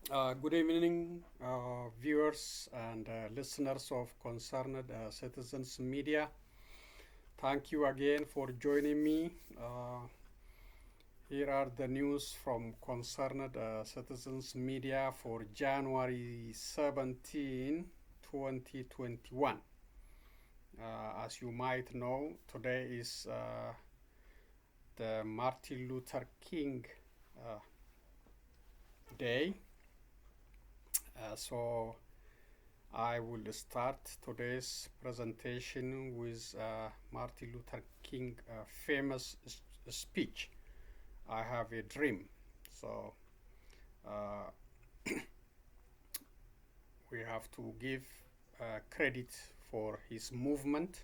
Good evening, viewers and listeners of Concerned Citizens Media. Thank you again for joining me. Here are the news from Concerned Citizens Media for January 17, 2021. As you might know, today is the Martin Luther King Day. So I will start today's presentation with Martin Luther King famous speech, I have a dream. So we have to give credit for his movement,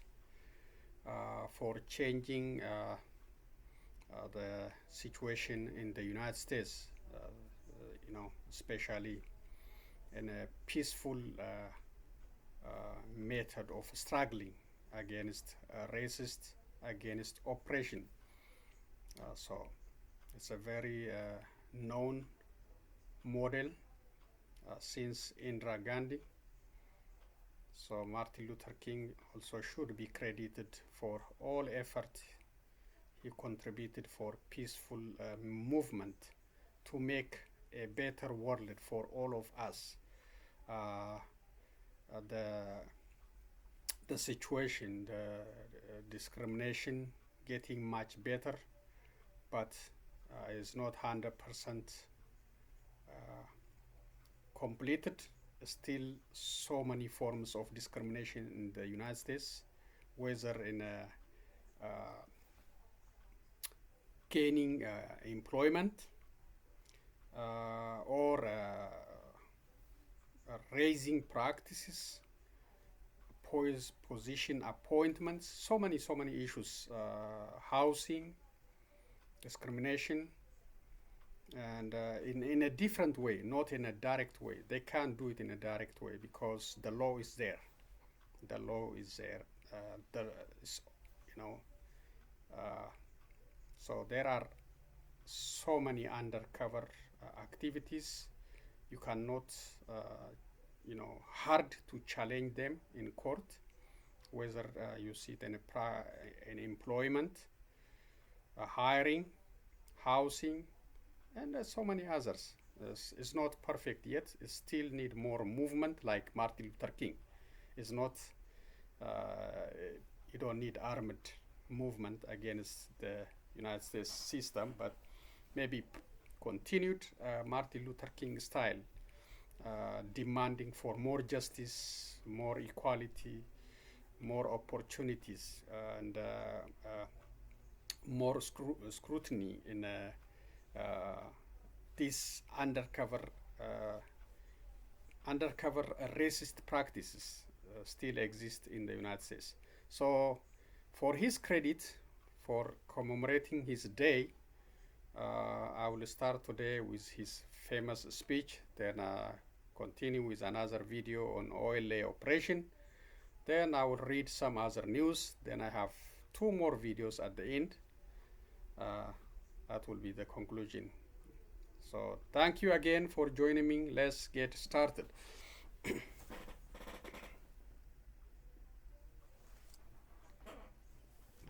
for changing the situation in the United States, especially in a peaceful method of struggling against racist, against oppression. So it's a very known model since Indira Gandhi. So Martin Luther King also should be credited for all effort he contributed for peaceful movement to make a better world for all of us. The situation, the discrimination getting much better, but is not 100% completed. Still so many forms of discrimination in the United States, whether in gaining employment or raising practices, position appointments, so many issues, housing, discrimination, and in a different way, not in a direct way. They can't do it in a direct way because the law is there. The law is there. So there are so many undercover activities. You cannot, hard to challenge them in court, whether you see it in employment, hiring, housing, and so many others. It's not perfect yet. It still need more movement, like Martin Luther King. It's not. You don't need armed movement against the United States system, but maybe continued Martin Luther King style, demanding for more justice, more equality, more opportunities, and more scrutiny in these undercover racist practices still exist in the United States. So, for his credit, for commemorating his day, I will start today with his famous speech, then continue with another video on oil lay operation. Then I will read some other news. Then I have two more videos at the end. That will be the conclusion. So thank you again for joining me. Let's get started.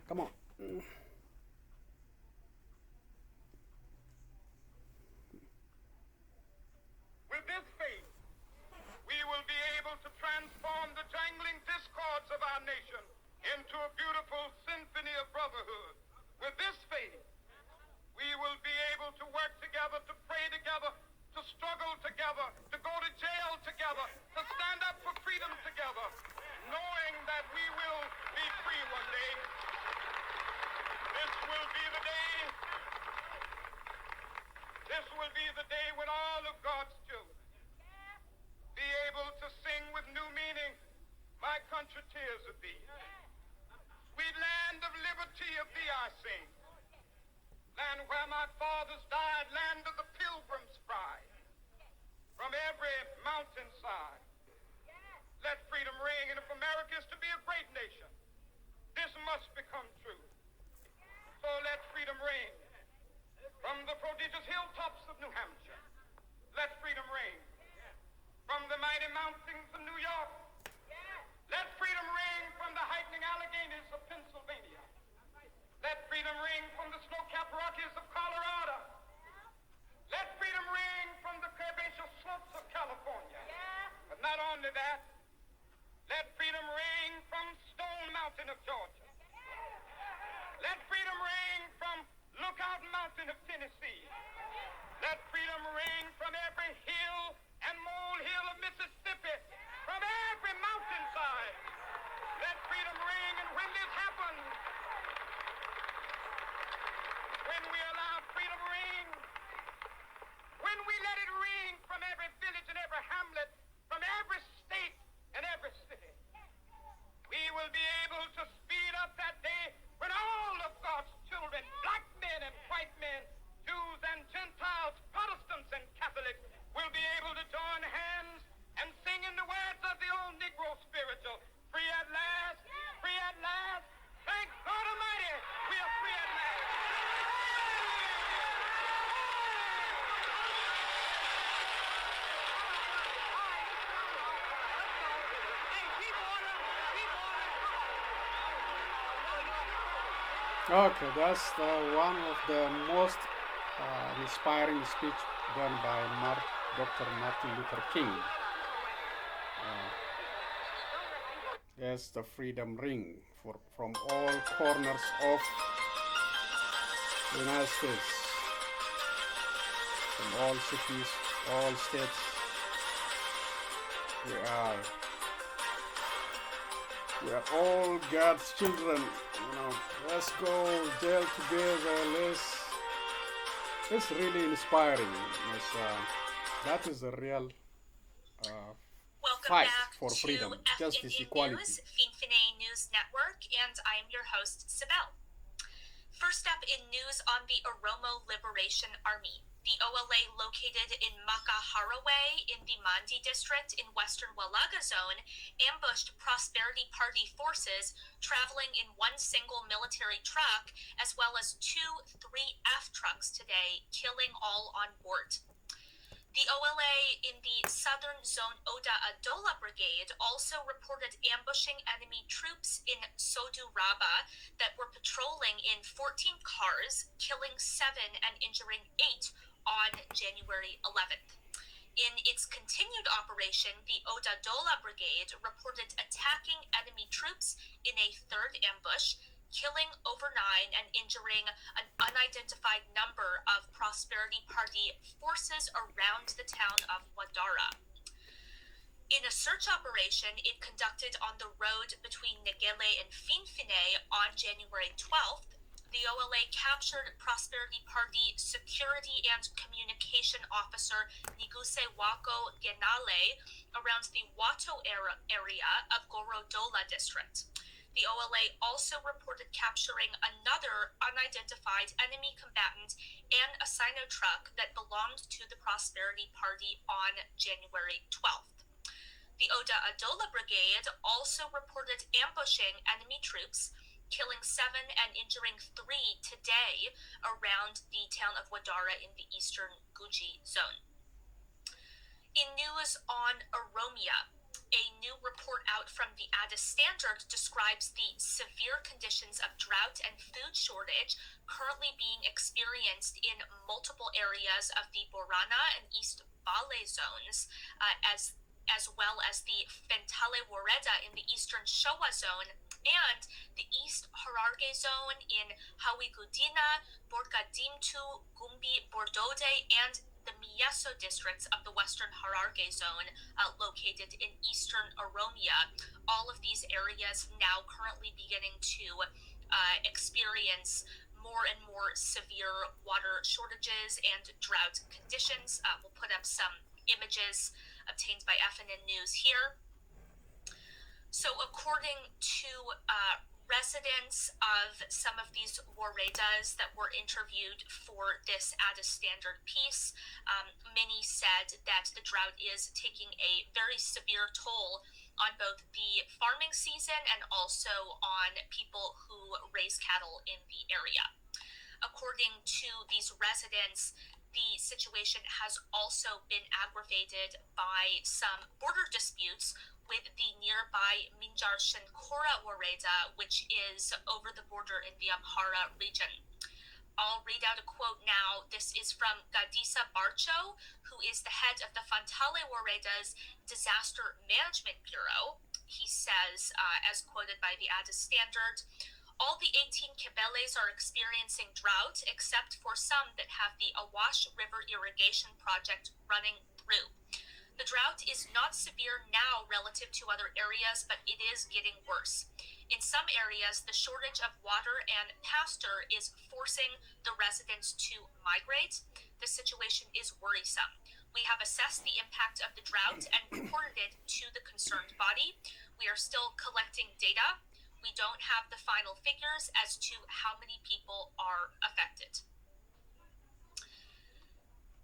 Come on. With this faith, we will be able to transform the jangling discords of our nation into a beautiful symphony of brotherhood. With this faith, we will be able to work together, to pray together, to struggle together, to go to jail together, to stand up for freedom together, knowing that we will be free one day. This will be the day when all of God's children be able to sing with new meaning, my country tears of thee. Sweet land of liberty, of thee I sing. Land where my fathers died, land of the pilgrims' pride. From every mountainside, let freedom ring. And if America is to be a great nation, this must become true. So let freedom ring. From the prodigious hilltops of New Hampshire, let freedom ring. Tennessee. Let freedom ring from every hill and molehill of Mississippi, from every mountainside. Let freedom ring, and when this happens, when we allow freedom ring, when we let it ring from every village and every hamlet, from every state and every city, we will be able to speed up that day when all of God's children, black men and white men, Jews and Gentiles, Protestants and Catholics, will be able to join hands and sing in the words of the old Negro spiritual, free at last, thank God Almighty, we are free at last. Okay, that's one of the most inspiring speech done by Dr. Martin Luther King. Yes, the freedom ring from all corners of the United States, from all cities, all states. We are all God's children. Let's go jail together. It's really inspiring. That is a real fight for freedom, justice, equality. News, Finfine News Network, and I am your host, Sibel. First up in news on the Oromo Liberation Army. The OLA, located in Makaharaway in the Mandi district in western Walaga zone, ambushed Prosperity Party forces traveling in one single military truck, as well as 2 3F trucks today, killing all on board. The OLA in the Southern Zone Oda Adola Brigade also reported ambushing enemy troops in Soduraba that were patrolling in 14 cars, killing 7 and injuring 8 on January 11th. In its continued operation, the Odadola Brigade reported attacking enemy troops in a third ambush, killing over 9 and injuring an unidentified number of Prosperity Party forces around the town of Wadara. In a search operation it conducted on the road between Negele and Finfine on January 12th, the OLA captured Prosperity Party Security and Communication Officer Niguse Wako Genale around the Wato area of Gorodola district. The OLA also reported capturing another unidentified enemy combatant and a Sino truck that belonged to the Prosperity Party on January 12th. The Oda Adola Brigade also reported ambushing enemy troops, killing 7 and injuring 3 today around the town of Wadara in the eastern Guji zone. In news on Oromia, a new report out from the Addis Standard describes the severe conditions of drought and food shortage currently being experienced in multiple areas of the Borana and East Bale zones, as well as the Fentale Wareda in the eastern Showa zone and the East Hararge zone in Hawigudina, Borgadimtu, Gumbi, Bordode, and the Miyeso districts of the western Hararge zone located in eastern Oromia. All of these areas now currently beginning to experience more and more severe water shortages and drought conditions. We'll put up some images obtained by FNN News here. So according to residents of some of these waredas that were interviewed for this Addis Standard piece, many said that the drought is taking a very severe toll on both the farming season and also on people who raise cattle in the area. According to these residents, the situation has also been aggravated by some border disputes with the nearby Minjar Shenkora Wareda, which is over the border in the Amhara region. I'll read out a quote now. This is from Gadisa Barcho, who is the head of the Fantale Wareda's Disaster Management Bureau. He says, as quoted by the Addis Standard, All the 18 kebeles are experiencing drought, except for some that have the Awash River irrigation project running through. The drought is not severe now relative to other areas, but it is getting worse. In some areas, the shortage of water and pasture is forcing the residents to migrate. The situation is worrisome. We have assessed the impact of the drought and reported it to the concerned body. We are still collecting data. We don't have the final figures as to how many people are affected.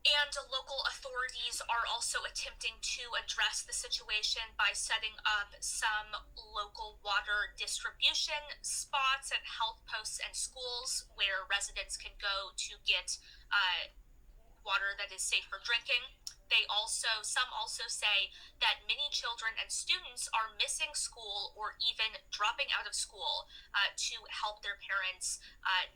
And local authorities are also attempting to address the situation by setting up some local water distribution spots at health posts and schools where residents can go to get water that is safe for drinking. Some also say that many children and students are missing school or even dropping out of school to help their parents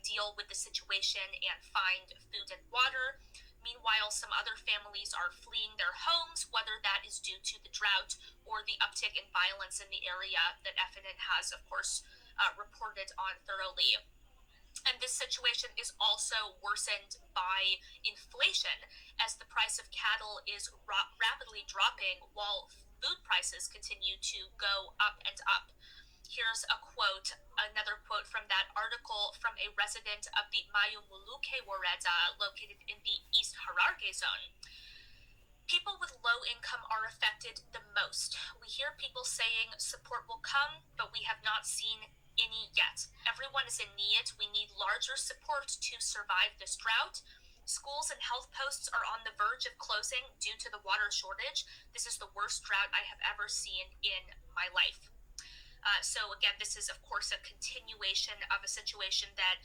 deal with the situation and find food and water. Meanwhile, some other families are fleeing their homes, whether that is due to the drought or the uptick in violence in the area that FNN has, of course, reported on thoroughly. And this situation is also worsened by inflation, as the price of cattle is rapidly dropping while food prices continue to go up and up. Here's another quote from that article from a resident of the Mayumuluke Wareda located in the East Hararge zone. People with low income are affected the most. We hear people saying support will come, but we have not seen any yet. Everyone is in need. We need larger support to survive this drought. Schools and health posts are on the verge of closing due to the water shortage. This is the worst drought I have ever seen in my life. So again, this is, of course, a continuation of a situation that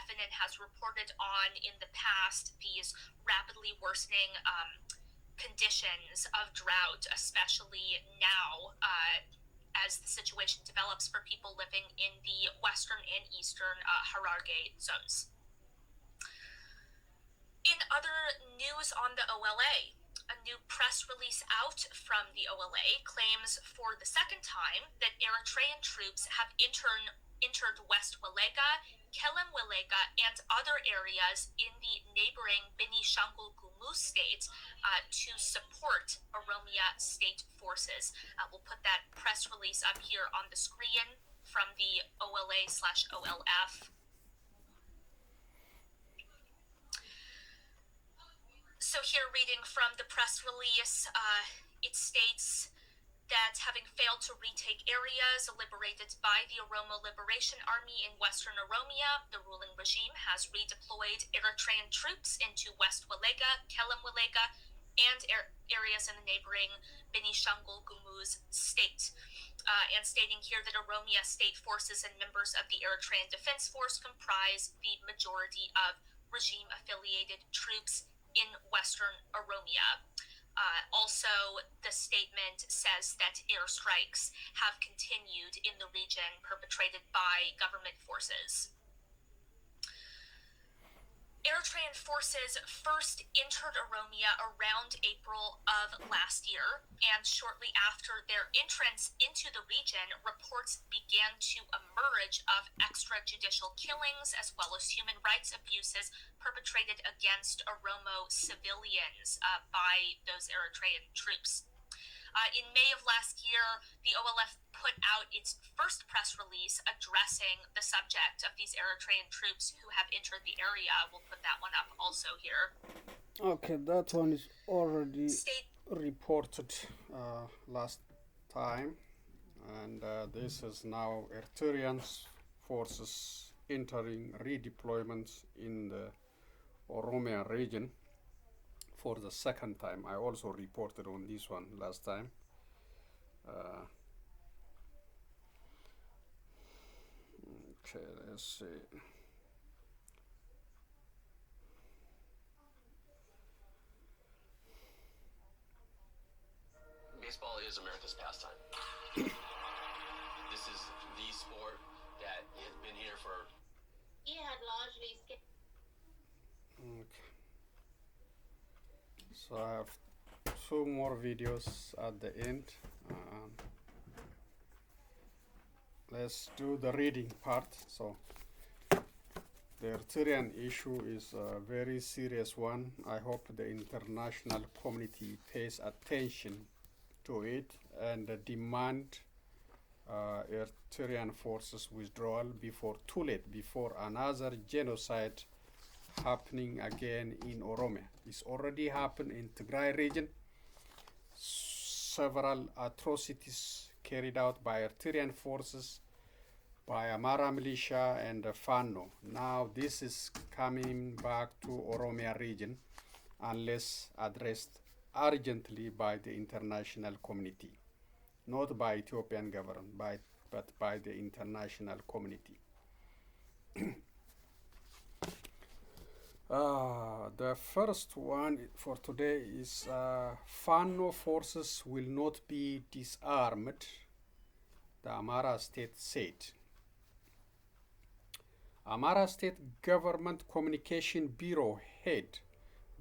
FNN has reported on in the past, these rapidly worsening conditions of drought, especially now as the situation develops for people living in the western and eastern Hararge zones. In other news on the OLA, a new press release out from the OLA claims for the second time that Eritrean troops have entered West Walega, Kelem Walega, and other areas in the neighboring Benishangul Gumuz state to support Oromia state forces. We'll put that press release up here on the screen from the OLA/OLF. So here, reading from the press release, it states that having failed to retake areas liberated by the Oromo Liberation Army in Western Oromia, the ruling regime has redeployed Eritrean troops into West Walega, Kelem Walega, and areas in the neighboring Benishangul Gumuz state. And stating here that Oromia state forces and members of the Eritrean Defense Force comprise the majority of regime-affiliated troops in Western Oromia. Also, the statement says that airstrikes have continued in the region perpetrated by government forces. Eritrean forces first entered Oromia around April of last year, and shortly after their entrance into the region, reports began to emerge of extrajudicial killings as well as human rights abuses perpetrated against Oromo civilians by those Eritrean troops. In May of last year, the OLF put out its first press release addressing the subject of these Eritrean troops who have entered the area. We'll put that one up also here. Okay, that one is already reported last time, and this is now Eritrean forces entering redeployment in the Oromia region for the second time. I also reported on this one last time. Okay, let's see. Baseball is America's pastime. This is the sport that has been here for... He had largely skipped. Okay. So I have two more videos at the end. let's do the reading part. So the Eritrean issue is a very serious one. I hope the international community pays attention to it and demand Eritrean forces withdrawal before too late, before another genocide happening again in Oromia. It's already happened in Tigray region. Several atrocities carried out by Eritrean forces, by Amara militia and Fano. Now this is coming back to Oromia region unless addressed urgently by the international community. Not by Ethiopian government, but by the international community. The first one for today is Fano forces will not be disarmed, the Amara state said. Amara State Government Communication Bureau head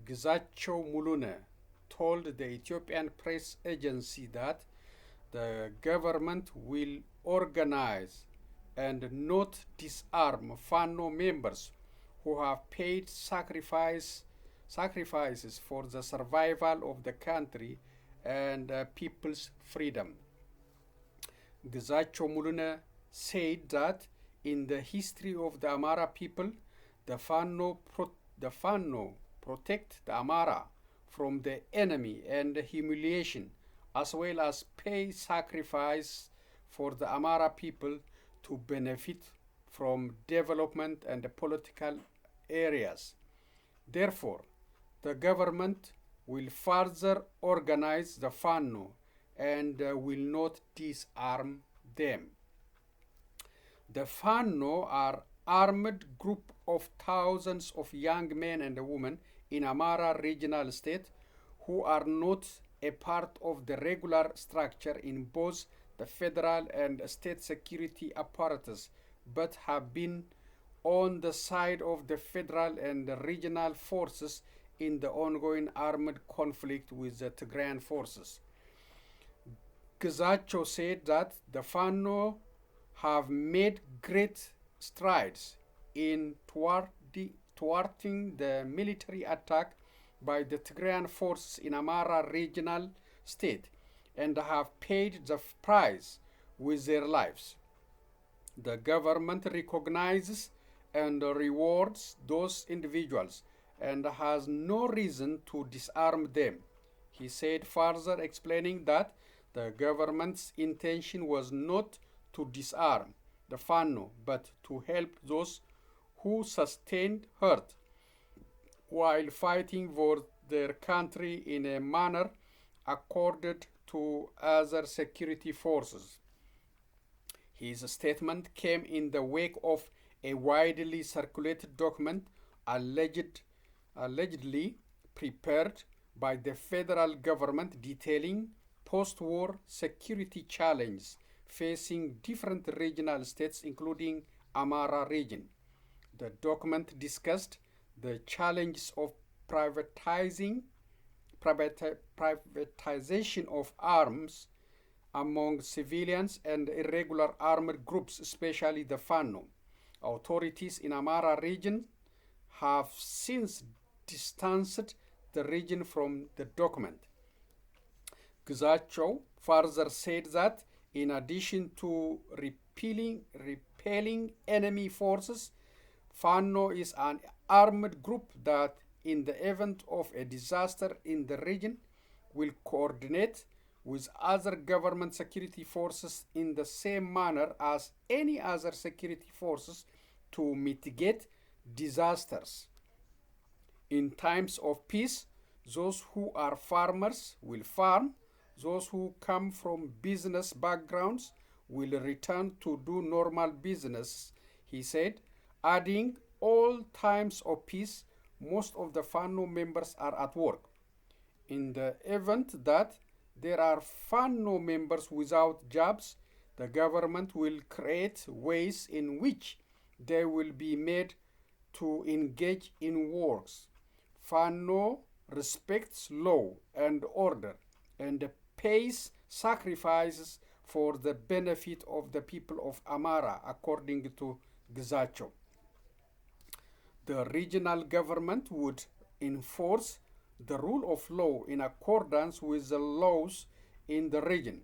Gizacho Mulune told the Ethiopian press agency that the government will organize and not disarm Fano members who have paid sacrifices for the survival of the country and people's freedom. Gizacho Mulune said that in the history of the Amara people, the Fano protect the Amara from the enemy and humiliation, as well as pay sacrifice for the Amara people to benefit from development and political areas. Therefore, the government will further organize the Fano and will not disarm them. The Fano are armed group of thousands of young men and women in Amara regional state who are not a part of the regular structure in both the federal and state security apparatus, but have been on the side of the federal and regional forces in the ongoing armed conflict with the Tigrayan forces. Gizacho said that the Fano have made great strides in thwarting the military attack by the Tigrayan forces in Amara regional state and have paid the price with their lives. The government recognizes and rewards those individuals and has no reason to disarm them, he said, further explaining that the government's intention was not to disarm the Fano, but to help those who sustained hurt while fighting for their country in a manner accorded to other security forces. His statement came in the wake of a widely circulated document allegedly prepared by the federal government detailing post-war security challenges facing different regional states, including Amara region. The document discussed the challenges of privatization of arms among civilians and irregular armed groups, especially the Fano. Authorities in Amara region have since distanced the region from the document. Gizacho further said that in addition to repelling enemy forces, Fano is an armed group that, in the event of a disaster in the region, will coordinate with other government security forces in the same manner as any other security forces to mitigate disasters. In times of peace, those who are farmers will farm, those who come from business backgrounds will return to do normal business, he said, adding, all times of peace, most of the Fano members are at work. In the event that there are Fano members without jobs, the government will create ways in which they will be made to engage in works. Fano respects law and order and pays sacrifices for the benefit of the people of Amara, according to Gzacho. The regional government would enforce the rule of law in accordance with the laws in the region.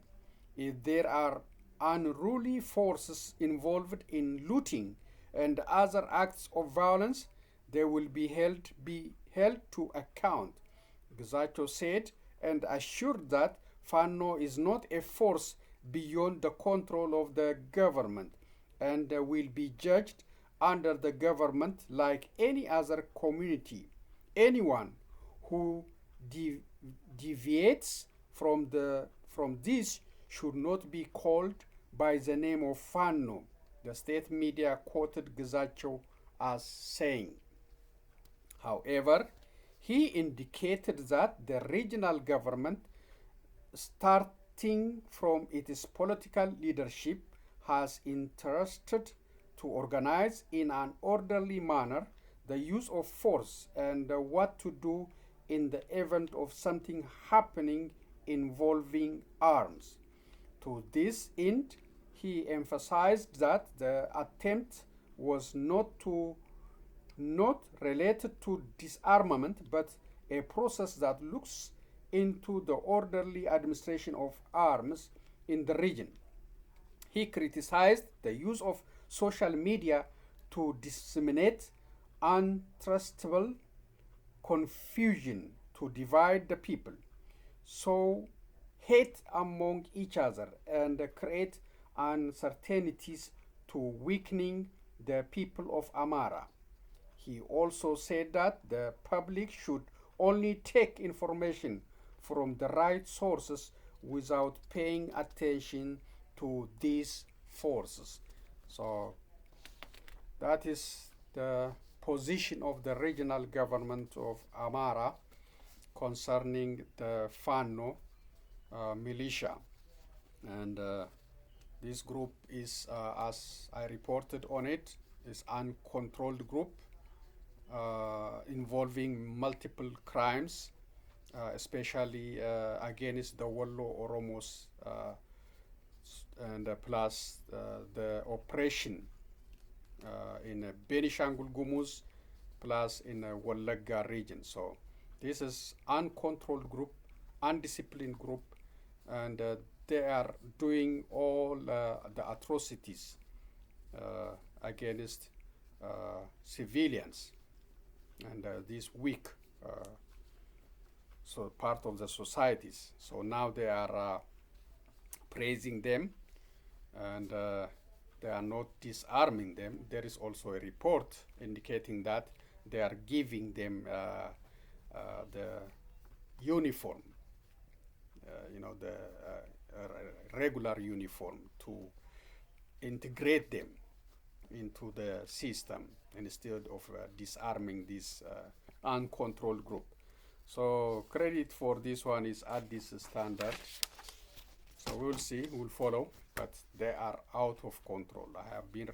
If there are unruly forces involved in looting and other acts of violence, they will be held to account, Gzacho said, and assured that Fano is not a force beyond the control of the government and will be judged under the government like any other community. Anyone who deviates from this should not be called by the name of Fano, the state media quoted Gzacho as saying. However, he indicated that the regional government, starting from its political leadership, has interested to organize in an orderly manner the use of force and what to do in the event of something happening involving arms. To this end, he emphasized that the attempt was not related to disarmament, but a process that looks into the orderly administration of arms in the region. He criticized the use of social media to disseminate untrustable confusion, to divide the people, sow hate among each other, and create uncertainties to weakening the people of Amara. He also said that the public should only take information from the right sources without paying attention to these forces. So that is the position of the regional government of Amara concerning the Fano militia. And this group is, as I reported on it, is uncontrolled group involving multiple crimes, especially against the Wallo Oromos, and plus the oppression in Benishangul Gumuz, plus in Wallagga region. So this is uncontrolled group, undisciplined group, and they are doing all the atrocities against civilians and these weak so part of the societies. So now they are praising them, and they are not disarming them. There is also a report indicating that they are giving them the uniform, the regular uniform, to integrate them into the system instead of disarming this uncontrolled group. So credit for this one is at this standard. So we'll see, we'll follow, but they are out of control. I have been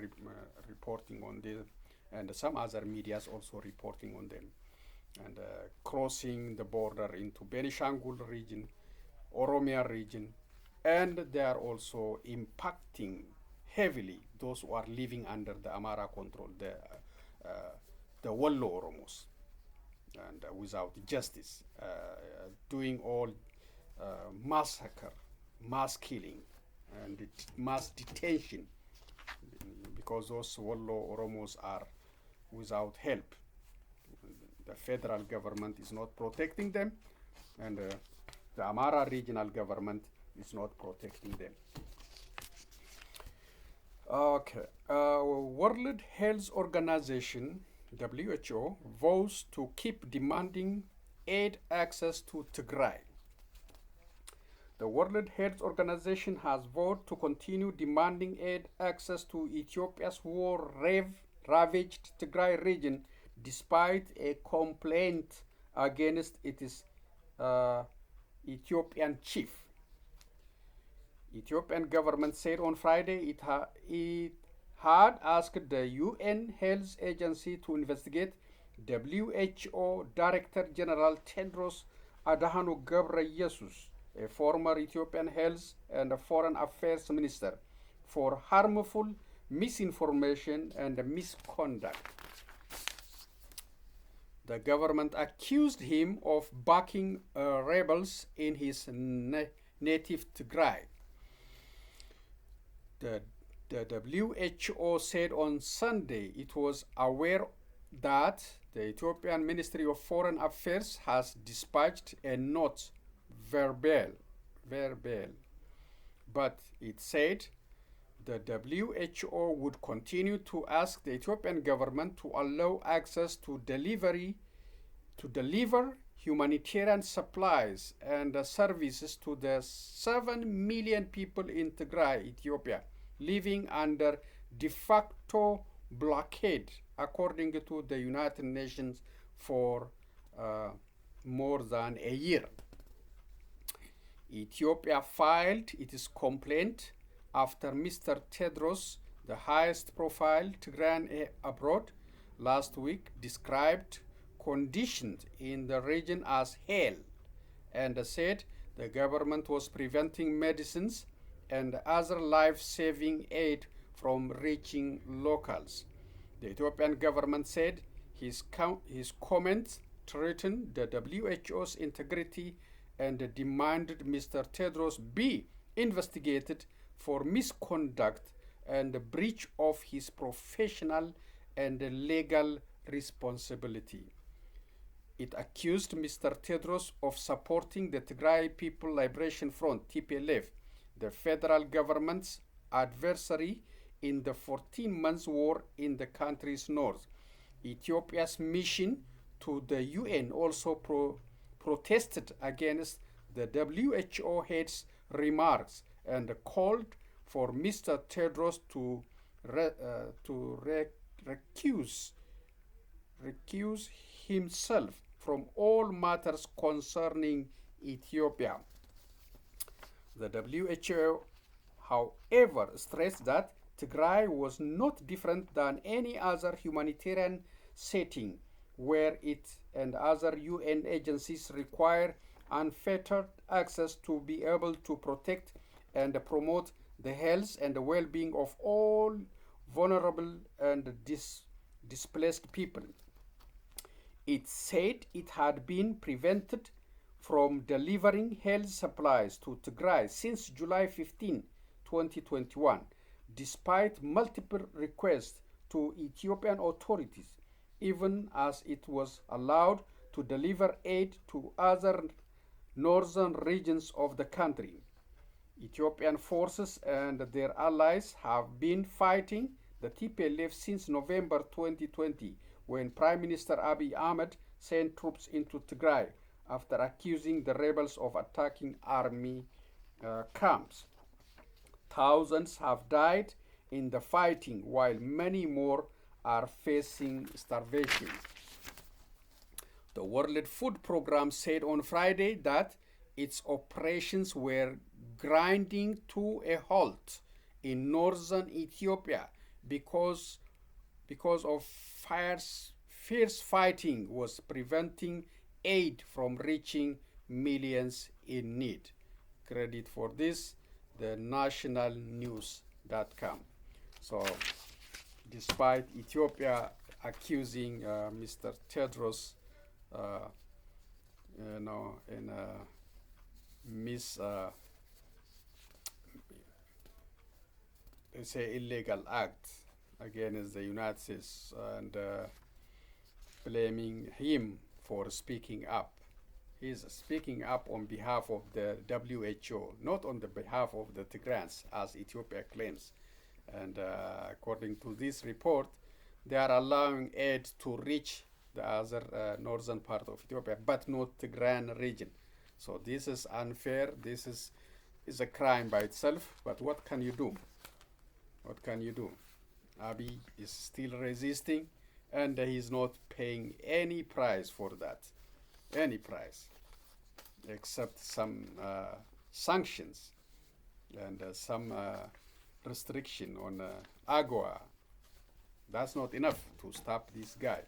reporting on this, and some other medias also reporting on them, and crossing the border into Benishangul region, Oromia region, and they are also impacting heavily those who are living under the Amara control, the Wallo Oromos, and without justice, doing all massacre, mass killing, and mass detention, because those Wallo Oromos are without help. The federal government is not protecting them, and the Amara regional government is not protecting them. Okay, World Health Organization, WHO, vows to keep demanding aid access to Tigray. The World Health Organization has vowed to continue demanding aid access to Ethiopia's war-ravaged Tigray region, despite a complaint against its Ethiopian chief. Ethiopian government said on Friday it had asked the UN Health Agency to investigate WHO Director General Tedros Adhanom Ghebreyesus a former Ethiopian Health and Foreign Affairs Minister, for harmful misinformation and misconduct. The government accused him of backing rebels in his native Tigray. The WHO said on Sunday it was aware that the Ethiopian Ministry of Foreign Affairs has dispatched a note verbal, but it said the WHO would continue to ask the Ethiopian government to allow access to deliver humanitarian supplies and services to the 7 million people in Tigray, Ethiopia, living under de facto blockade, according to the United Nations, for more than a year. Ethiopia filed its complaint after Mr. Tedros, the highest profile Tigrayan abroad, last week described conditions in the region as hell and said the government was preventing medicines and other life-saving aid from reaching locals. The Ethiopian government said his comments threatened the WHO's integrity and demanded Mr. Tedros be investigated for misconduct and breach of his professional and legal responsibility. It accused Mr. Tedros of supporting the Tigray People Liberation Front, TPLF, the federal government's adversary in the 14-month war in the country's north. Ethiopia's mission to the UN also protested against the WHO head's remarks and called for Mr. Tedros to recuse himself from all matters concerning Ethiopia. The WHO, however, stressed that Tigray was not different than any other humanitarian setting where it and other UN agencies require unfettered access to be able to protect and promote the health and the well-being of all vulnerable and displaced people. It said it had been prevented from delivering health supplies to Tigray since July 15, 2021, despite multiple requests to Ethiopian authorities, even as it was allowed to deliver aid to other northern regions of the country. Ethiopian forces and their allies have been fighting the TPLF since November 2020, when Prime Minister Abiy Ahmed sent troops into Tigray after accusing the rebels of attacking army camps. Thousands have died in the fighting, while many more are facing starvation. The World Food Programme said on Friday that its operations were grinding to a halt in northern Ethiopia because of fierce fighting was preventing aid from reaching millions in need. Credit for this, the nationalnews.com. So, despite Ethiopia accusing Mr. Tedros, in illegal act against the United States and blaming him for speaking up. He's speaking up on behalf of the WHO, not on the behalf of the Tigrayans, as Ethiopia claims. And according to this report, they are allowing aid to reach the other northern part of Ethiopia, but not the Tigrayan region. So this is unfair. This is a crime by itself. But what can you do? What can you do? Abiy is still resisting, and he's not paying any price for that. Any price, except some sanctions and some restriction on AGOA. That's not enough to stop this guy.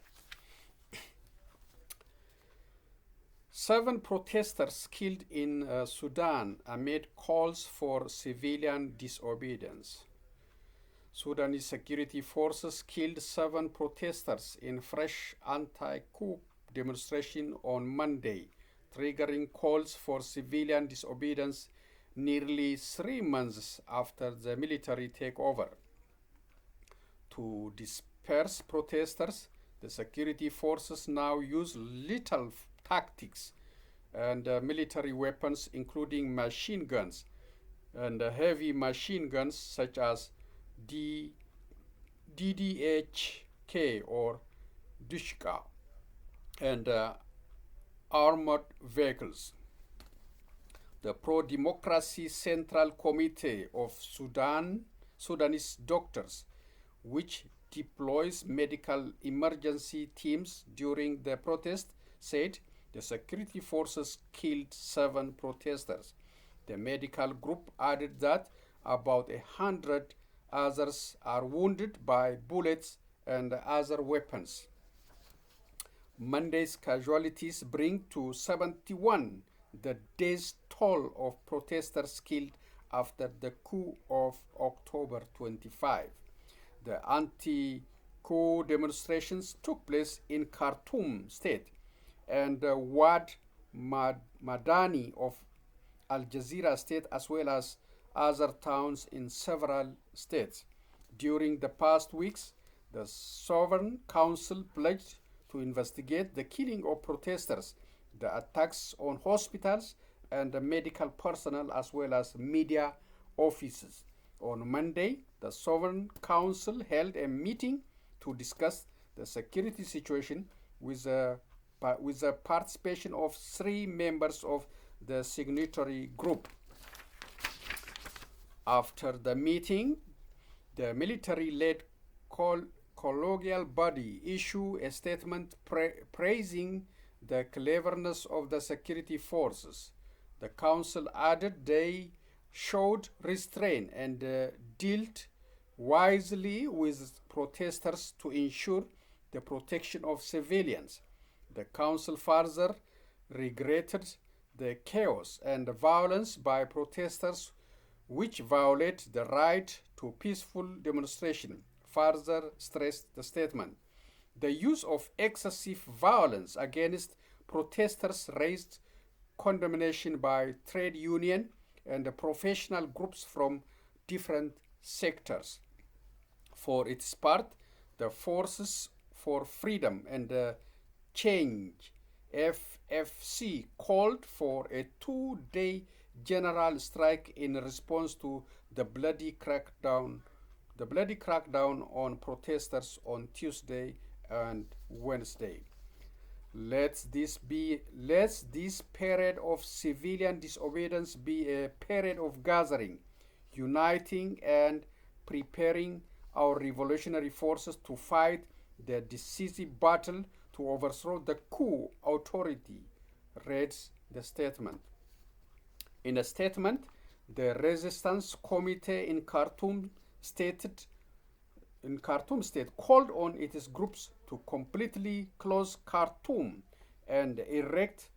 7 protesters killed in Sudan amid calls for civilian disobedience. Sudanese security forces killed 7 protesters in fresh anti-coup demonstration on Monday, triggering calls for civilian disobedience nearly 3 months after the military takeover. To disperse protesters, the security forces now use lethal tactics and military weapons, including machine guns and heavy machine guns such as DDHK or Dushka, and armored vehicles. The Pro-Democracy Central Committee of Sudanese doctors, which deploys medical emergency teams during the protest, said the security forces killed 7 protesters. The medical group added that about 100 others are wounded by bullets and other weapons. Monday's casualties bring to 71 the death toll of protesters killed after the coup of October 25. The anti-coup demonstrations took place in Khartoum state and Wad Madani of Al Jazeera state, as well as other towns in several states. During the past weeks, the Sovereign Council pledged to investigate the killing of protesters, the attacks on hospitals and medical personnel, as well as media offices. On Monday, the Sovereign Council held a meeting to discuss the security situation with the participation of 3 members of the signatory group. After the meeting, the military-led collegial body issued a statement praising the cleverness of the security forces. The council added they showed restraint and dealt wisely with protesters to ensure the protection of civilians. The council further regretted the chaos and violence by protesters which violate the right to peaceful demonstration, further stressed the statement. The use of excessive violence against protesters raised condemnation by trade union and professional groups from different sectors. For its part, the Forces for Freedom and Change FFC called for a 2-day general strike in response to the bloody crackdown on protesters on Tuesday and Wednesday. Let this period of civilian disobedience be a period of gathering, uniting, and preparing our revolutionary forces to fight the decisive battle to overthrow the coup authority, reads the statement. In a statement, the Resistance Committee in Khartoum State called on its groups to completely close Khartoum and erect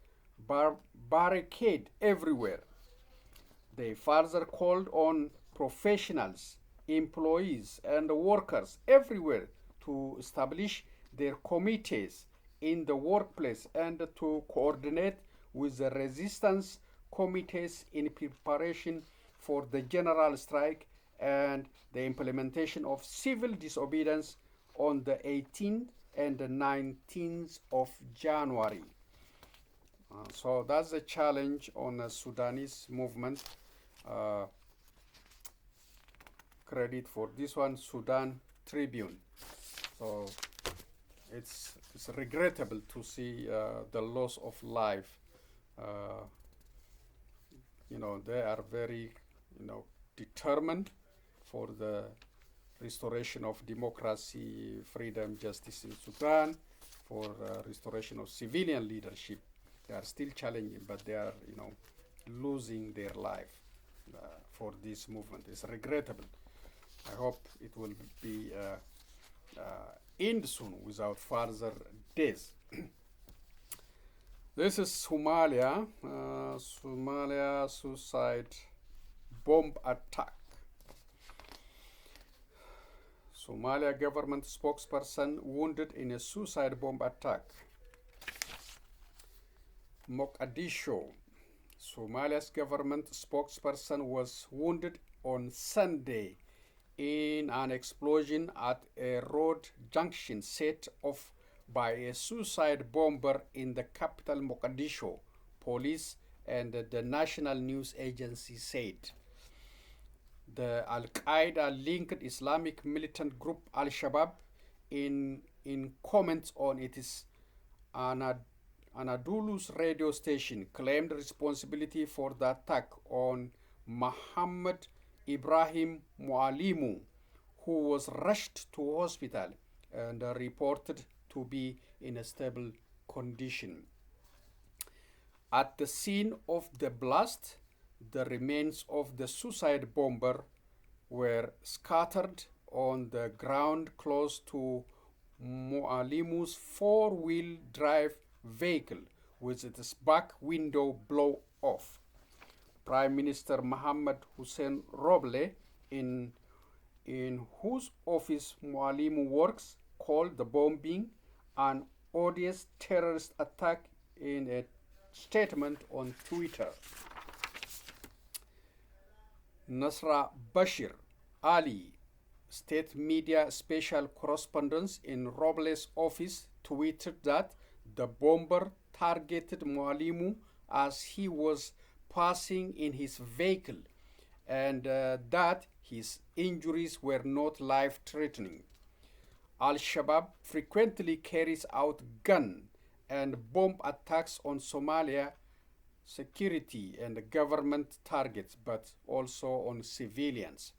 barricades everywhere. They further called on professionals, employees, and workers everywhere to establish their committees in the workplace and to coordinate with the resistance committees in preparation for the general strike and the implementation of civil disobedience on the 18th and the 19th of January. So that's a challenge on the Sudanese movement. Credit for this one, Sudan Tribune. So it's regrettable to see the loss of life. They are very, determined for the restoration of democracy, freedom, justice in Sudan, for restoration of civilian leadership. They are still challenging, but they are, losing their life for this movement. It's regrettable. I hope it will be end soon without further deaths. This is Somalia. Somalia suicide bomb attack. Somalia government spokesperson wounded in a suicide bomb attack. Mogadishu. Somalia's government spokesperson was wounded on Sunday in an explosion at a road junction set off by a suicide bomber in the capital Mogadishu, police and the national news agency said. The Al-Qaeda-linked Islamic militant group Al-Shabaab, in comments on its Anadolu's radio station, claimed responsibility for the attack on Muhammad Ibrahim Mualimu, who was rushed to hospital and reported to be in a stable condition. At the scene of the blast, the remains of the suicide bomber were scattered on the ground close to Mualimu's four-wheel drive vehicle with its back window blown off. Prime Minister Mohamed Hussein Roble, in whose office Mualimu works, called the bombing an odious terrorist attack in a statement on Twitter. Nasra Bashir Ali, state media special correspondent in Roble's office, tweeted that the bomber targeted Mualimu as he was passing in his vehicle and that his injuries were not life-threatening. Al-Shabaab frequently carries out gun and bomb attacks on Somalia security and government targets, but also on civilians.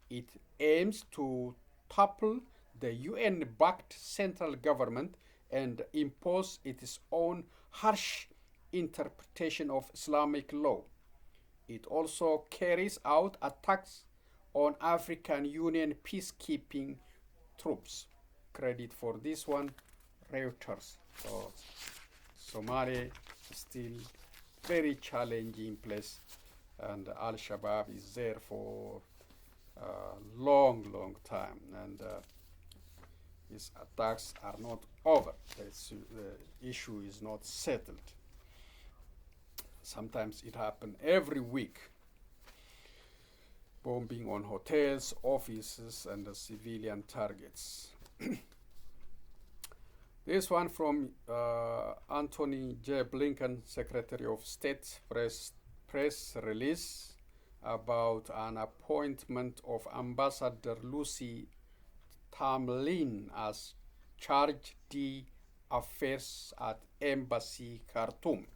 It aims to topple the UN-backed central government and impose its own harsh interpretation of Islamic law. It also carries out attacks on African Union peacekeeping troops. Credit for this one, Reuters. So, Somalia is still very challenging place, and Al-Shabaab is there for a long time, and these attacks are not over. The issue is not settled. Sometimes it happens every week. Bombing on hotels, offices, and civilian targets. This one from Anthony J. Blinken, Secretary of State, press release about an appointment of Ambassador Lucy Tamlin as charge d'affaires at Embassy Khartoum.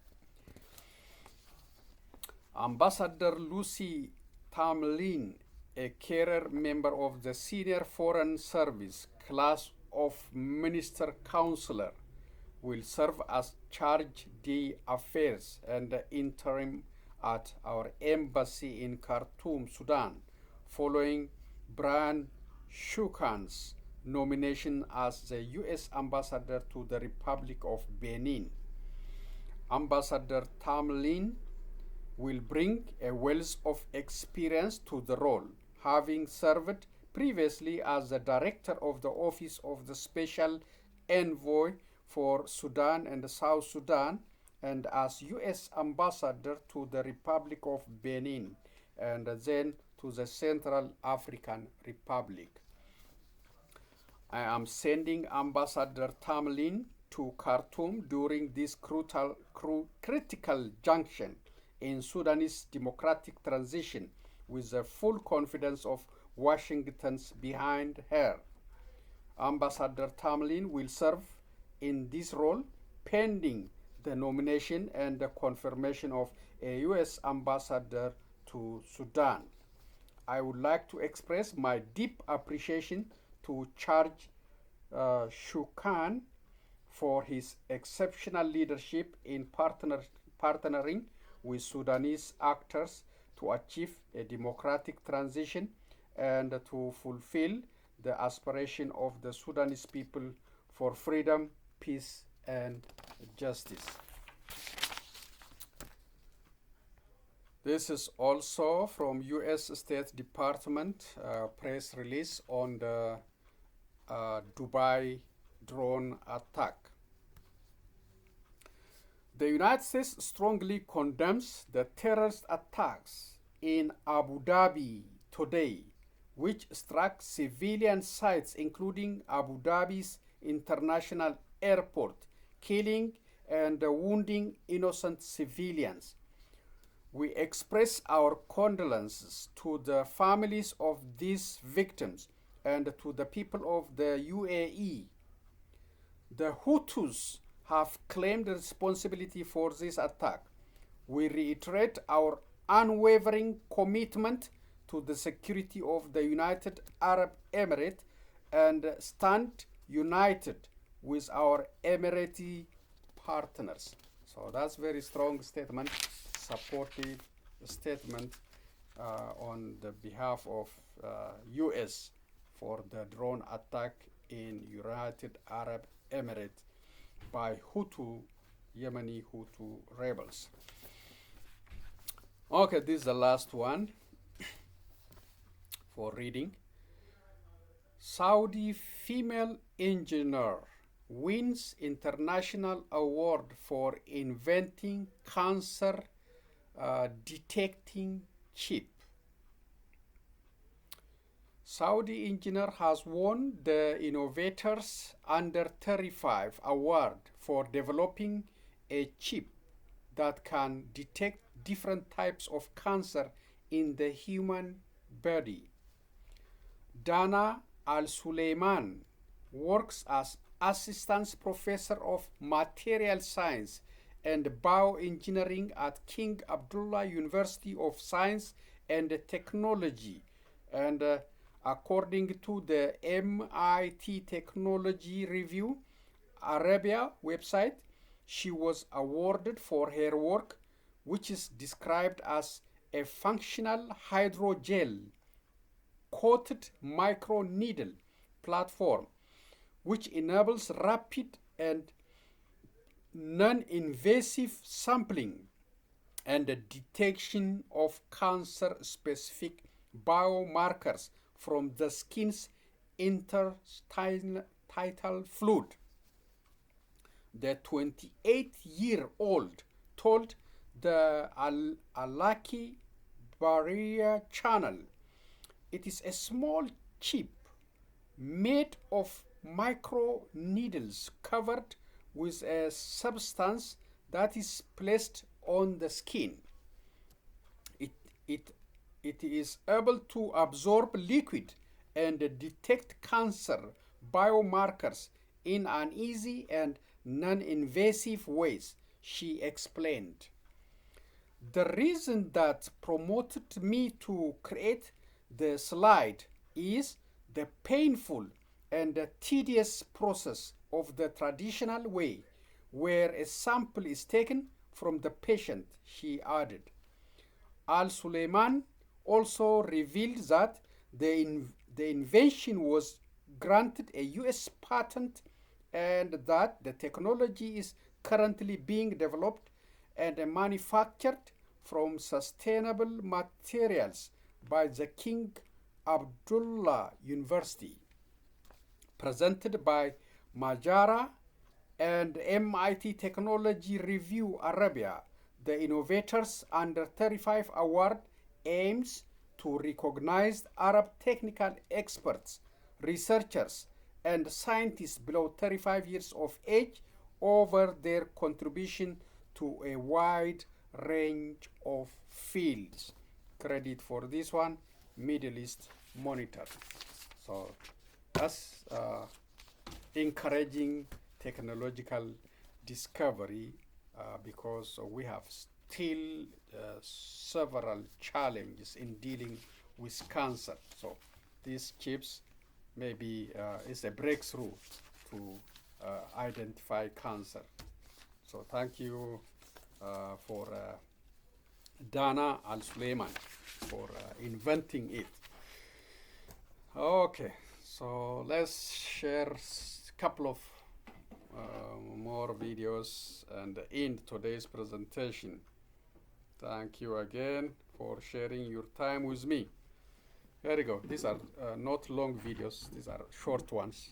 Ambassador Lucy Tamlin, a career member of the Senior Foreign Service class of Minister Counselor, will serve as charge d'affaires and interim at our embassy in Khartoum, Sudan, following Brian Shukan's nomination as the U.S. ambassador to the Republic of Benin. Ambassador Tamlin will bring a wealth of experience to the role, having served previously as the director of the Office of the Special Envoy for Sudan and South Sudan, and as U.S. ambassador to the Republic of Benin, and then to the Central African Republic. I am sending Ambassador Tamlin to Khartoum during this critical junction in Sudanese democratic transition with the full confidence of Washington's behind her. Ambassador Tamlin will serve in this role pending the nomination and the confirmation of a U.S. ambassador to Sudan. I would like to express my deep appreciation to Charge Shukan for his exceptional leadership in partnering with Sudanese actors to achieve a democratic transition and to fulfill the aspiration of the Sudanese people for freedom, peace, and justice. This is also from U.S. State Department press release on the Dubai drone attack. The United States strongly condemns the terrorist attacks in Abu Dhabi today, which struck civilian sites including Abu Dhabi's international airport, killing and wounding innocent civilians. We express our condolences to the families of these victims and to the people of the UAE. The Houthis have claimed responsibility for this attack. We reiterate our unwavering commitment to the security of the United Arab Emirates and stand united with our Emirati partners. So that's very strong statement, supportive statement on the behalf of U.S. for the drone attack in United Arab Emirates by Yemeni Houthi rebels. Okay, this is the last one for reading. Saudi female engineer wins international award for inventing cancer detecting chip. Saudi engineer has won the Innovators Under 35 award for developing a chip that can detect different types of cancer in the human body. Dana Al-Suleiman works as assistant professor of material science and bioengineering at King Abdullah University of Science and Technology, and according to the MIT Technology Review Arabia website, she was awarded for her work, which is described as a functional hydrogel coated microneedle platform which enables rapid and non-invasive sampling and the detection of cancer-specific biomarkers from the skin's interstitial fluid. The 28-year-old told the Alaki Barrier Channel, "It is a small chip made of micro needles covered with a substance that is placed on the skin. It is able to absorb liquid and detect cancer biomarkers in an easy and non-invasive ways," she explained. "The reason that prompted me to create the slide is the painful and the tedious process of the traditional way, where a sample is taken from the patient," she added. Al-Suleiman also revealed that the invention was granted a U.S. patent and that the technology is currently being developed and manufactured from sustainable materials by the King Abdullah University. Presented by Majara and MIT Technology Review Arabia, the Innovators Under 35 Award aims to recognize Arab technical experts, researchers, and scientists below 35 years of age over their contribution to a wide range of fields. Credit for this one, Middle East Monitor. So that's encouraging technological discovery because we have still several challenges in dealing with cancer. So these chips maybe is a breakthrough to identify cancer. So thank you for Dana Al-Suleiman for inventing it. Okay, so let's share a couple of more videos and end today's presentation. Thank you again for sharing your time with me. Here we go. These are not long videos, these are short ones.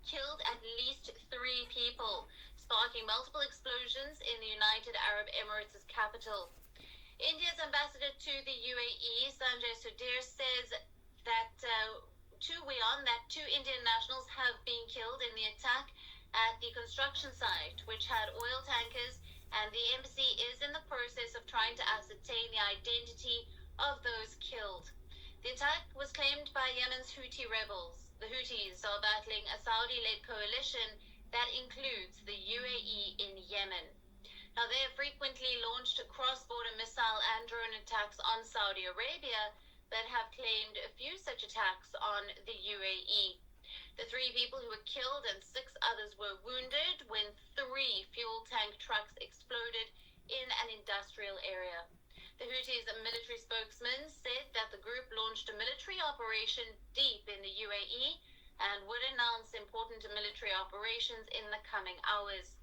Killed at least 3 people, sparking multiple explosions in the United Arab Emirates' capital. India's ambassador to the UAE, Sanjay Sudhir, says that that 2 Indian nationals have been killed in the attack at the construction site, which had oil tankers, and the embassy is in the process of trying to ascertain the identity of those killed. The attack was claimed by Yemen's Houthi rebels. The Houthis are battling a Saudi-led coalition that includes the UAE in Yemen. Now, they have frequently launched cross-border missile and drone attacks on Saudi Arabia, but have claimed a few such attacks on the UAE. The 3 people who were killed and 6 others were wounded when 3 fuel tank trucks exploded in an industrial area. The Houthis' military spokesman said that the group launched a military operation deep in the UAE and would announce important military operations in the coming hours.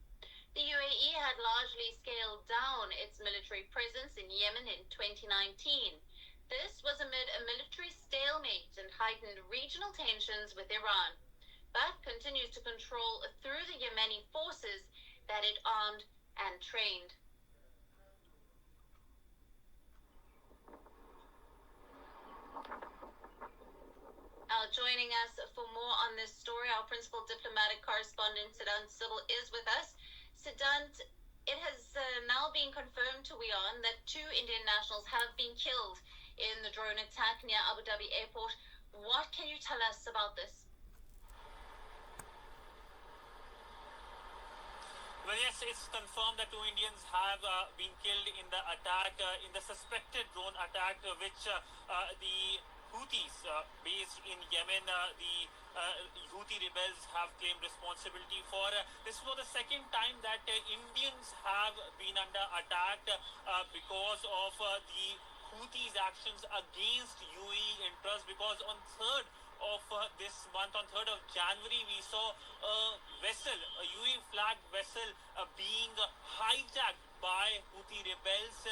The UAE had largely scaled down its military presence in Yemen in 2019. This was amid a military stalemate and heightened regional tensions with Iran, but continues to control through the Yemeni forces that it armed and trained. Joining us for more on this story, our principal diplomatic correspondent, Sudan Sybil, is with us. Sudan, it has now been confirmed to WION that 2 Indian nationals have been killed in the drone attack near Abu Dhabi airport. What can you tell us about this? Well, yes, it's confirmed that 2 Indians have been killed in the attack, in the suspected drone attack, which the Houthis based in Yemen, the Houthi rebels have claimed responsibility for. This was the second time that Indians have been under attack because of the Houthis' actions against UAE interests, because on 3rd of this month, on 3rd of January, we saw a vessel, a UAE flagged vessel being hijacked by Houthi rebels.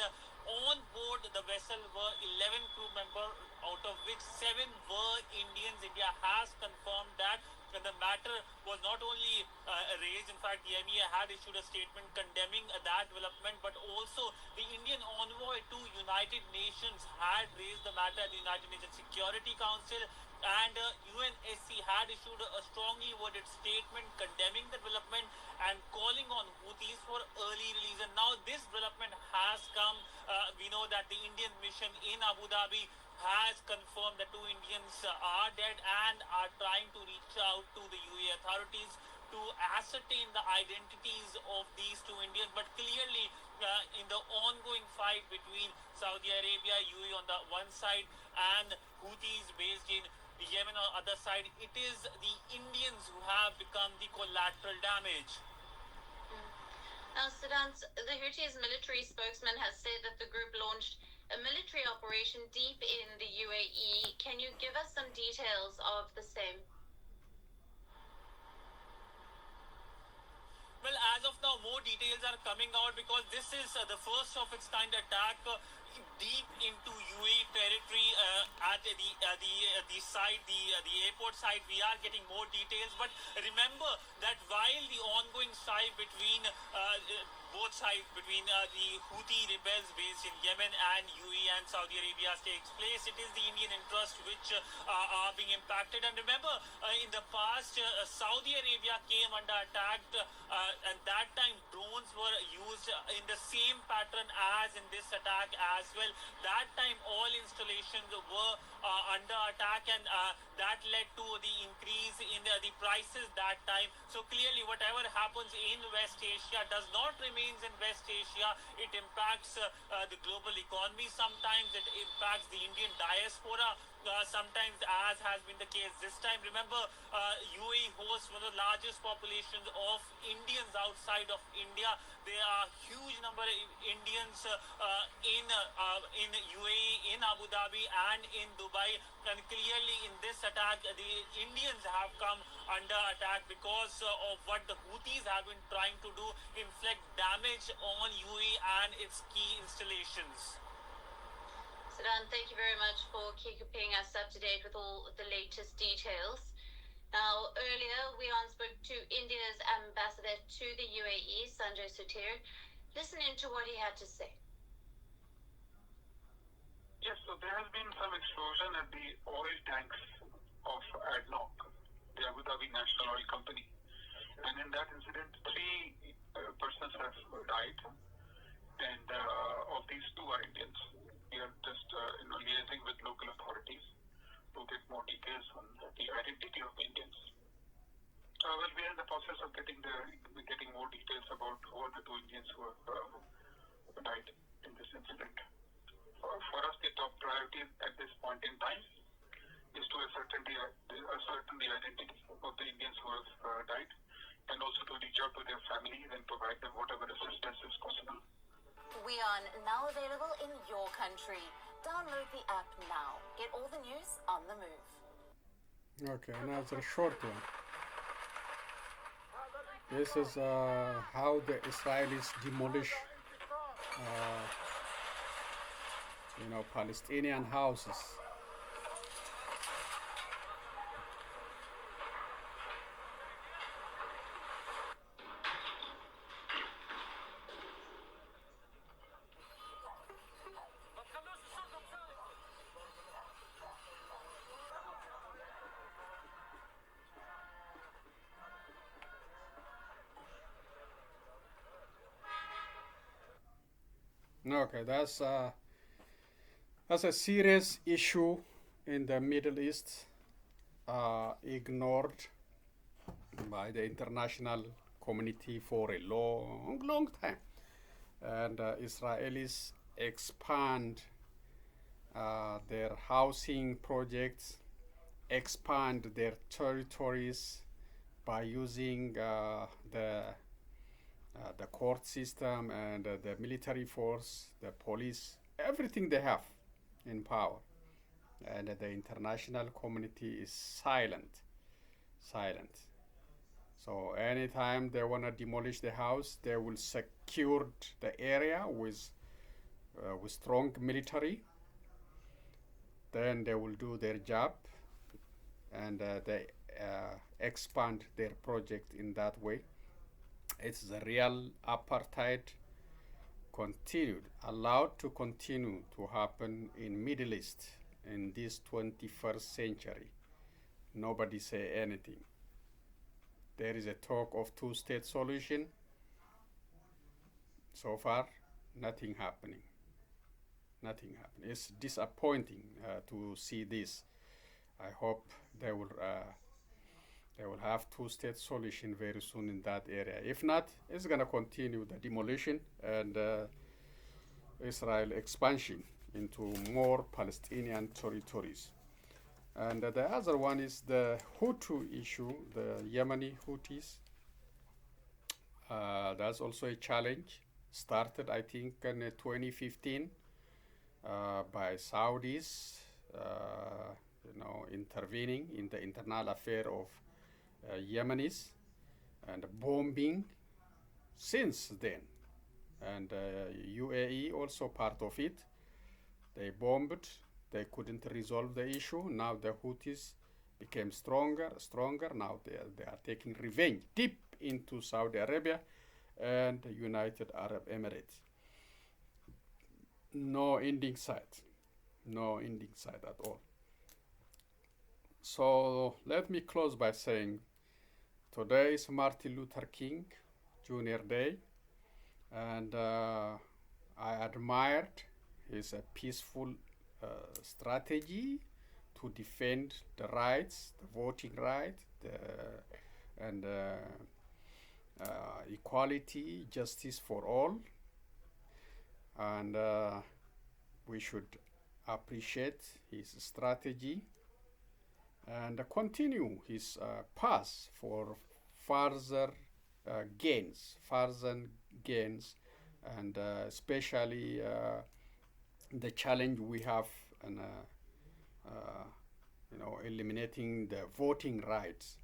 On board the vessel were 11 crew members, out of which 7 were Indians. India has confirmed that. And the matter was not only raised, in fact, the MEA had issued a statement condemning that development, but also the Indian envoy to United Nations had raised the matter at the United Nations Security Council, and UNSC had issued a strongly worded statement condemning the development and calling on Houthis for early release. And now this development has come. We know that the Indian mission in Abu Dhabi has confirmed that 2 Indians are dead and are trying to reach out to the UAE authorities to ascertain the identities of these 2 Indians. But clearly, in the ongoing fight between Saudi Arabia, UAE on the one side, and Houthis based in Yemen on the other side, it is the Indians who have become the collateral damage. Now, Sudan, the Houthis' military spokesman has said that the group launched a military operation deep in the UAE. Can you give us some details of the same? Well, as of now, more details are coming out because this is the first of its kind attack deep into UAE territory at the site, the airport site. We are getting more details, but remember that while the ongoing strife between both sides, between the Houthi rebels based in Yemen and UAE and Saudi Arabia takes place, it is the Indian interests which are being impacted. And remember, in the past, Saudi Arabia came under attack, and that time drones were used in the same pattern as in this attack as well. That time all installations were under attack, and that led to the increase in the prices that time. So clearly, whatever happens in West Asia does not remain in West Asia. It impacts the global economy. Sometimes it impacts the Indian diaspora sometimes, as has been the case this time. Remember, UAE hosts one of the largest populations of Indians outside of India. There are huge number of Indians in UAE, in Abu Dhabi, and in Dubai. And clearly, in this attack, the Indians have come under attack because of what the Houthis have been trying to do, inflict damage on UAE and its key installations. Sudan, thank you very much for keeping us up to date with all the latest details. Now, earlier, Wian spoke to India's ambassador to the UAE, Sanjay Sutir. Listen into what he had to say. Yes, so there has been some explosion at the oil tanks of ADNOC, the Abu Dhabi National Oil Company. And in that incident, 3 persons have died, and of these 2 are Indians. We are just liaising with local authorities to get more details on the identity of Indians. Well, we are in the process of getting more details about who are the 2 Indians who have died in this incident. For us, the top priority at this point in time is to ascertain the identity of the Indians who have died, and also to reach out to their families and provide them whatever assistance is possible. We are now available in your country. Download the app now. Get all the news on the move. Okay, now it's a short one. This is how the Israelis demolish Palestinian houses. Okay, that's a serious issue in the Middle East, ignored by the international community for a long, long time. And Israelis expand their housing projects, expand their territories by using the court system and the military force, the police, everything they have in power. And the international community is silent. So anytime they want to demolish the house, they will secure the area with strong military. Then they will do their job, and they expand their project in that way. It's the real apartheid allowed to continue to happen in Middle East in this 21st century. Nobody say anything. There is a talk of 2-state solution. So far, nothing happening. It's disappointing to see this. I hope they will have 2-state solution very soon in that area. If not, it's going to continue the demolition and Israel expansion into more Palestinian territories. And the other one is the Hutu issue, the Yemeni Houthis. That's also a challenge. Started, I think, in 2015 by Saudis, intervening in the internal affair of Yemenis and bombing since then. And UAE also part of it. They bombed. They couldn't resolve the issue. Now the Houthis became stronger. Now they are taking revenge deep into Saudi Arabia and the United Arab Emirates. No ending sight at all. So let me close by saying today is Martin Luther King Jr. Day, and I admired his peaceful strategy to defend the rights, the voting right, and equality, justice for all. And we should appreciate his strategy and continue his path for further gains, and especially the challenge we have in eliminating the voting rights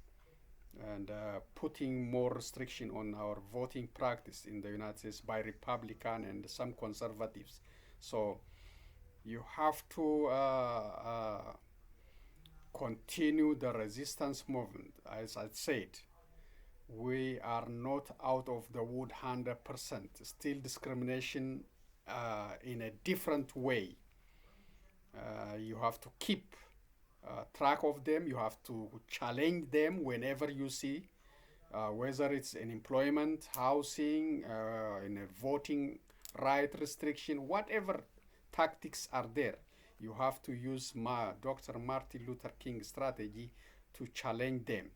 and putting more restriction on our voting practice in the United States by Republican and some conservatives. So you have to continue the resistance movement. As I said, we are not out of the wood 100%. Still discrimination in a different way. You have to keep track of them. You have to challenge them whenever you see, whether it's in employment, housing, in a voting right restriction, whatever tactics are there. You have to use Dr. Martin Luther King strategy to challenge them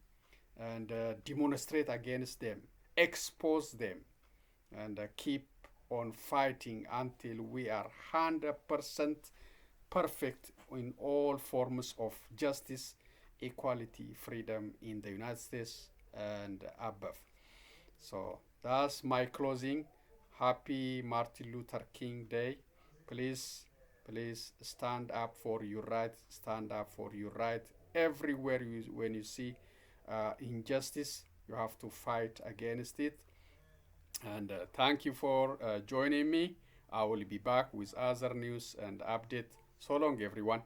and demonstrate against them, expose them, and keep on fighting until we are 100% perfect in all forms of justice, equality, freedom in the United States and above. So that's my closing. Happy Martin Luther King Day. Please stand up for your right. Stand up for your right. Everywhere when you see injustice, you have to fight against it. And thank you for joining me. I will be back with other news and update. So long, everyone.